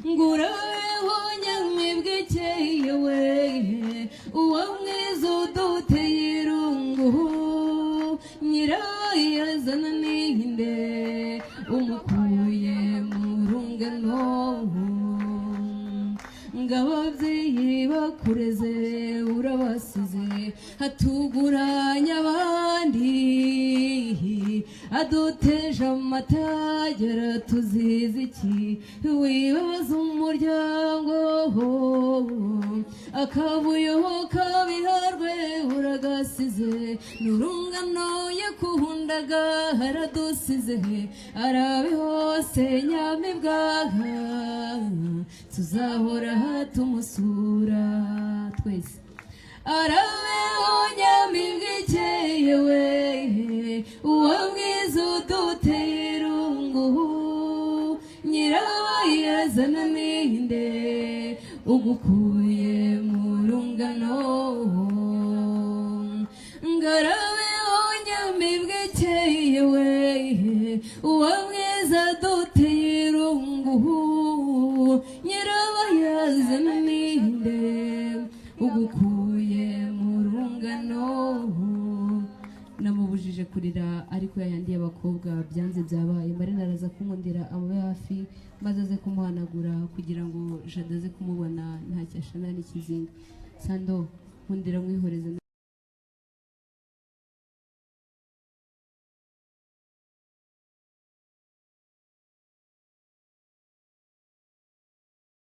nguraho nyamibwe cyeyewe uwo mwiza uduteye irungu nyirayazana ninde umukuye mu rungano ngababyeyi bakureze urabasize hatuguranya abandi aduteje amatagera tuzize iki wibaza umuryango akabuyo kabiharwe uragasize n'urungano yakundaga haradusize arabe hose nyamibwaha tuzahora tumusura twese arabeho nyamibwa ikeyewe uwo mwiza uduteye irungu nyirabayazana ninde ugukuye mu rungano ngarabeho nyamibwa ikeyewe uwo mwiza uduteye irungu nyirabayazana ninde ugukuye mu rungano namubujije kurira ariko yayandi y'abakobwa byanze byabaye Marina araza kumundira amube hafi maze aze kumuhanagura kugira ngo Jada aze kumubona nta cyashana n'ikizinga Sando nkundira mwihoreze